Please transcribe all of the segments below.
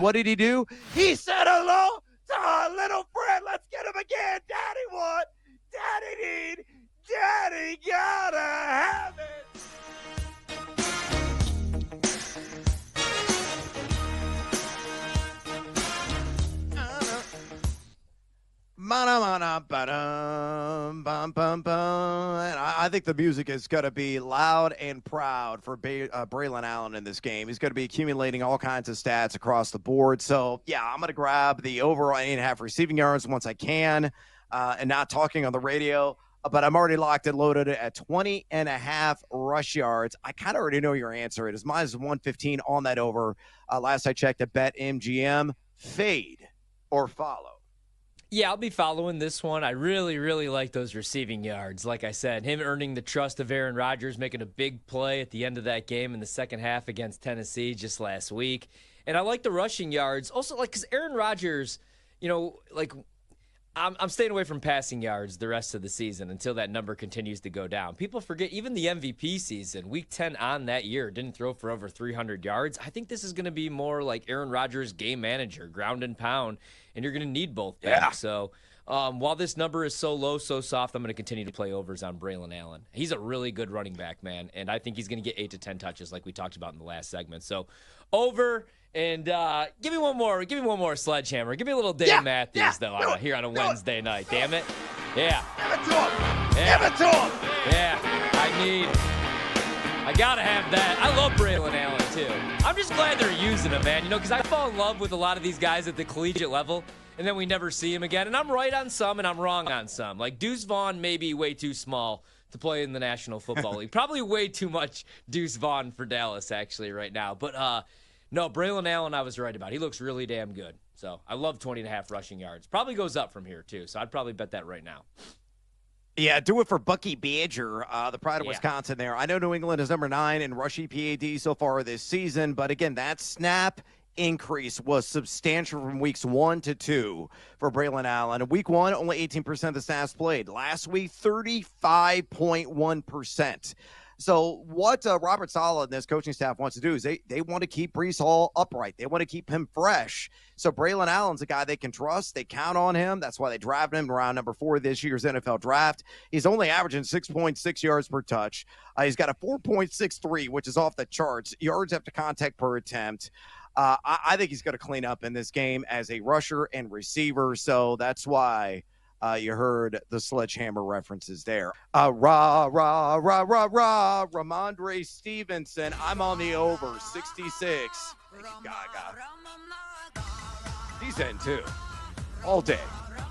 what did he do? He said hello to our little friend. Let's get him again. Daddy want, daddy need, daddy gotta have it. And I think the music is going to be loud and proud for Braelon Allen in this game. He's going to be accumulating all kinds of stats across the board. So, yeah, I'm going to grab the over 8.5 receiving yards once I can and not talking on the radio. But I'm already locked and loaded at 20.5 rush yards. I kind of already know your answer. It is minus 115 on that over. Last I checked at BetMGM. Fade or follow? Yeah, I'll be following this one. I really, really like those receiving yards. Like I said, him earning the trust of Aaron Rodgers, making a big play at the end of that game in the second half against Tennessee just last week. And I like the rushing yards. Also, because Aaron Rodgers, I'm staying away from passing yards the rest of the season until that number continues to go down. People forget, even the MVP season, Week 10 on that year, didn't throw for over 300 yards. I think this is going to be more like Aaron Rodgers' game manager, ground and pound, and you're going to need both back. Yeah. So while this number is so low, so soft, I'm going to continue to play overs on Braelon Allen. He's a really good running back, man, and I think he's going to get 8 to 10 touches like we talked about in the last segment. So over. And give me one more sledgehammer. Give me a little Dave Matthews, here on a Wednesday night. Damn it. Yeah. Give it to him. Yeah. Give it to him. Yeah. I got to have that. I love Braelon Allen, too. I'm just glad they're using him, man. Because I fall in love with a lot of these guys at the collegiate level, and then we never see him again. And I'm right on some, and I'm wrong on some. Like Deuce Vaughn may be way too small to play in the National Football League. Probably way too much Deuce Vaughn for Dallas, actually, right now. But, no, Braelon Allen I was right about. He looks really damn good. So I love 20.5 rushing yards. Probably goes up from here, too. So I'd probably bet that right now. Yeah, do it for Bucky Badger, the pride of Wisconsin there. I know New England is number 9 in rushing PAD so far this season. But, again, that snap increase was substantial from weeks 1 to 2 for Braelon Allen. Week 1, only 18% of the snaps played. Last week, 35.1%. So what Robert Saleh and this coaching staff wants to do is they want to keep Breece Hall upright. They want to keep him fresh. So Braelon Allen's a guy they can trust. They count on him. That's why they drafted him around number 4 this year's NFL draft. He's only averaging 6.6 yards per touch. He's got a 4.63, which is off the charts. Yards after contact per attempt. I think he's going to clean up in this game as a rusher and receiver. So that's why you heard the sledgehammer references there. Rhamondrae Stevenson. I'm on the over 66. Thank you, Gaga. He's in too. All day.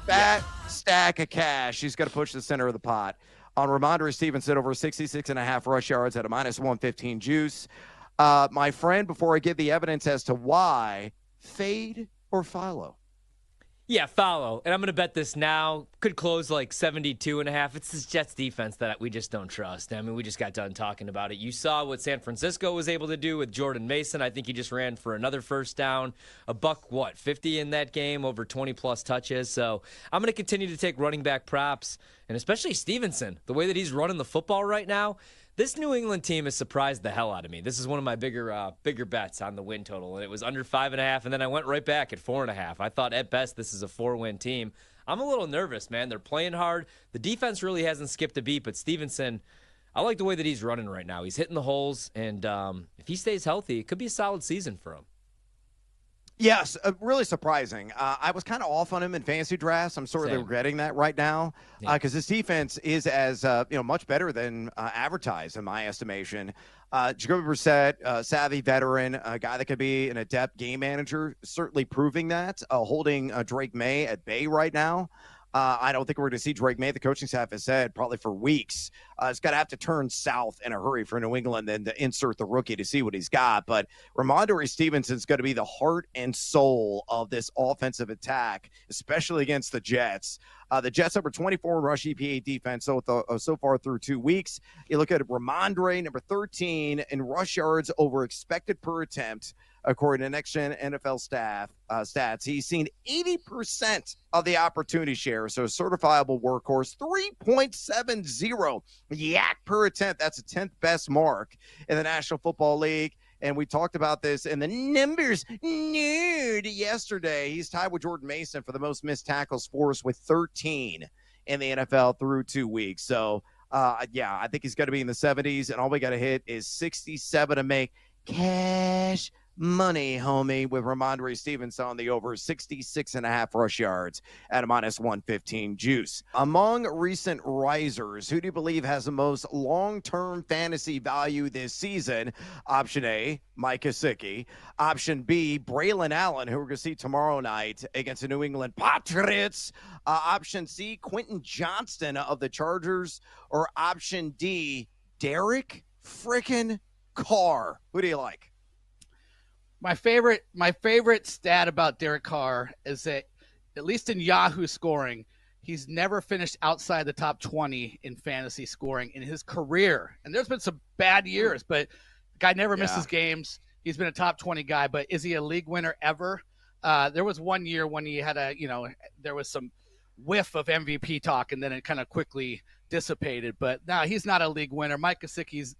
Fat stack of cash. He's got to push the center of the pot. On Rhamondrae Stevenson, over 66.5 rush yards at a minus 115 juice. My friend, before I give the evidence as to why, fade or follow? Yeah, follow. And I'm going to bet this now. Could close like 72.5. It's this Jets defense that we just don't trust. I mean, we just got done talking about it. You saw what San Francisco was able to do with Jordan Mason. I think he just ran for another first down. $50 in that game, over 20-plus touches. So I'm going to continue to take running back props, and especially Stevenson, the way that he's running the football right now. This New England team has surprised the hell out of me. This is one of my bigger bets on the win total. And it was under 5.5, and then I went right back at 4.5. I thought at best this is a 4-win team. I'm a little nervous, man. They're playing hard. The defense really hasn't skipped a beat, but Stevenson, I like the way that he's running right now. He's hitting the holes, and if he stays healthy, it could be a solid season for him. Yes, really surprising. I was kind of off on him in fantasy drafts. I'm sort of regretting that right now because his defense is as much better than advertised in my estimation. Jacoby Brissett, savvy veteran, a guy that could be an adept game manager, certainly proving that. Holding Drake May at bay right now. I don't think we're going to see Drake May. The coaching staff has said probably for weeks. It's got to have to turn south in a hurry for New England than to insert the rookie to see what he's got. But Rhamondrae Stevenson's going to be the heart and soul of this offensive attack, especially against the Jets. The Jets number 24 in rush EPA defense so far through 2 weeks. You look at Rhamondrae, number 13 in rush yards over expected per attempt. According to Next Gen NFL stats, he's seen 80% of the opportunity share, so certifiable workhorse, 3.70 yak per attempt. That's a 10th best mark in the National Football League. And we talked about this in the numbers nude yesterday. He's tied with Jordan Mason for the most missed tackles forced with 13 in the NFL through 2 weeks. So, yeah, I think he's going to be in the 70s, and all we got to hit is 67 to make cash money, homie, with Rhamondrae Stevenson on the over 66.5 rush yards at a -115 juice. Among recent risers, who do you believe has the most long-term fantasy value this season? Option A, Mike Gesicki. Option B, Braelon Allen, who we're going to see tomorrow night against the New England Patriots. Option C, Quentin Johnston of the Chargers. Or option D, Derek frickin' Carr. Who do you like? My favorite stat about Derek Carr is that, at least in Yahoo scoring, he's never finished outside the top 20 in fantasy scoring in his career. And there's been some bad years, but the guy never misses games. He's been a top 20 guy, but is he a league winner ever? There was one year when he had there was some whiff of MVP talk, and then it kind of quickly dissipated. But no, he's not a league winner. Mike Gesicki's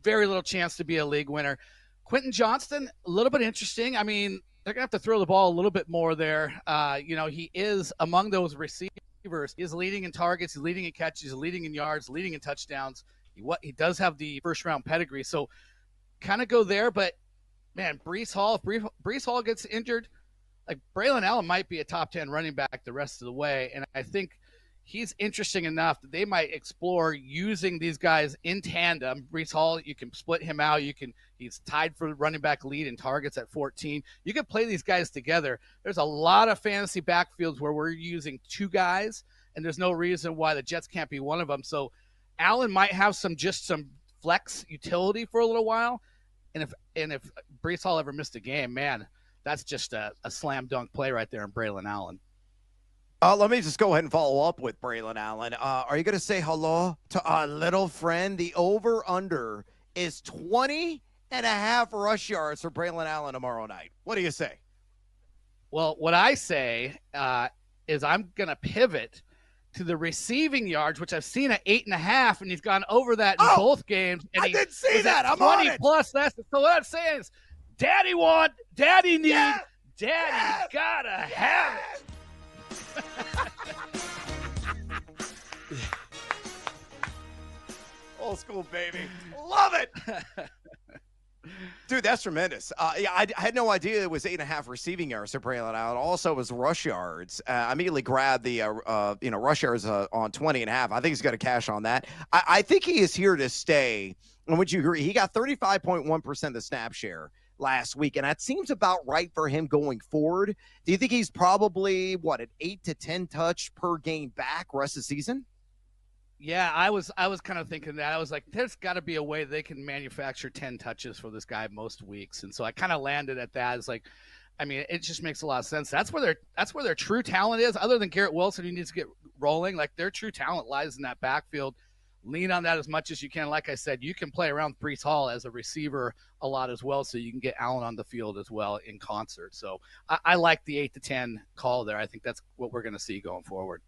very little chance to be a league winner. Quentin Johnston, a little bit interesting. I mean, they're going to have to throw the ball a little bit more there. He is among those receivers. He is leading in targets. He's leading in catches. He's leading in yards, leading in touchdowns. He does have the first-round pedigree. So kind of go there. But, man, Breece Hall, if Breece Hall gets injured, like Braelon Allen might be a top 10 running back the rest of the way. And I think he's interesting enough that they might explore using these guys in tandem. Breece Hall, you can split him out. He's tied for running back lead in targets at 14. You can play these guys together. There's a lot of fantasy backfields where we're using two guys, and there's no reason why the Jets can't be one of them. So Allen might have some flex utility for a little while. And if Breece Hall ever missed a game, man, that's just a slam dunk play right there in Braelon Allen. Let me just go ahead and follow up with Braelon Allen. Are you going to say hello to our little friend? The over-under is 20.5 rush yards for Braelon Allen tomorrow night. What do you say? Well, what I say is I'm going to pivot to the receiving yards, which I've seen at 8.5, and he's gone over that in both games. And I did see that. I'm 20 on it. plus. So what I'm saying is, Daddy want, Daddy need, Daddy gotta have it. Old school, baby. Love it. Dude, that's tremendous. I had no idea it was 8.5 receiving yards for Braelon Allen. Also, it was rush yards. I immediately grabbed the rush yards on 20.5. I think he's got to cash on that. I think he is here to stay. And would you agree? He got 35.1% of the snap share last week, and that seems about right for him going forward. Do you think he's probably an 8 to 10 touch per game back rest of the season? Yeah, I was kind of thinking that. I was like, there's got to be a way they can manufacture 10 touches for this guy most weeks, and so I kind of landed at that. It's like, I mean, it just makes a lot of sense. That's where their true talent is. Other than Garrett Wilson, who needs to get rolling, like their true talent lies in that backfield. Lean on that as much as you can. Like I said, you can play around Breece Hall as a receiver a lot as well, so you can get Allen on the field as well in concert. So I like the 8 to 10 call there. I think that's what we're going to see going forward.